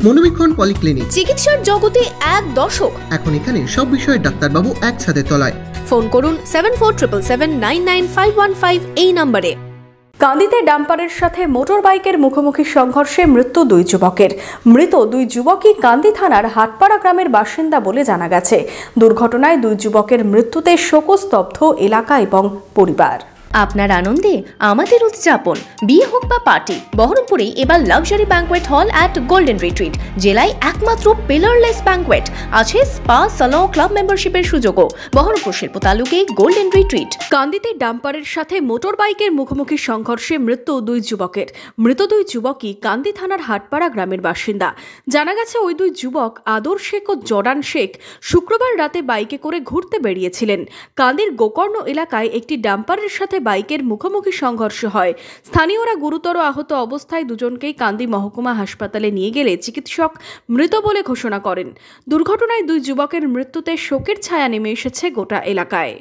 মনোবীক্ষণ polyclinic, চিকিৎসার জগতে এক দশক। এখন এখানে সব বিষয়ে ডাক্তারবাবু একসাথে তলায়। ফোন করুন 7477799515 এই নম্বরে। কান্দিতে ডাম্পারের সাথে মোটর বাইকের মুখোমুখি সংঘর্ষে মৃত্যু দুই যুবকের। মৃত দুই যুবকই কান্দি থানার হাটপাড়া গ্রামের বাসিন্দা বলে জানা গেছে। দুর্ঘটনায় দুই যুবকের মৃত্যুতে শোকস্তব্ধ এলাকা এবং পরিবার। আপনার আনন্দে আমাদের উদযাপন। বিয়ে হোক বা পার্টি, বহরমপুরে এবার luxury banquet hall at golden retreat. জেলায় একমাত্র পিলারলেস ব্যাঙ্কোয়েট, আছে স্পা, সালন, ক্লাব মেম্বারশিপের সুযোগও। বহরমপুর শিল্প তালুকে গোল্ডেন রিট্রিট। কান্দিতে ডাম্পারের সাথে মোটর বাইকের মুখোমুখি সংঘর্ষে মৃত্যু দুই যুবকের। মৃত দুই যুবকই কান্দি থানার হাটপাড়া গ্রামের বাসিন্দা। জানা গেছে ওই দুই যুবক আদর শেখ ও জর্ডান শেখ শুক্রবার রাতে বাইকে করে ঘুরতে বেরিয়েছিলেন। কান্দির গোকর্ণ এলাকায় একটি ডাম্পারের সাথে বাইকের মুখোমুখি সংঘর্ষ হয়। স্থানীয়রা গুরুতর আহত অবস্থায় দুজনকেই কান্দি মহকুমা হাসপাতালে নিয়ে গেলে চিকিৎসক মৃত বলে ঘোষণা করেন। দুর্ঘটনায় দুই যুবকের মৃত্যুতে শোকের ছায়া নেমে এসেছে গোটা এলাকায়।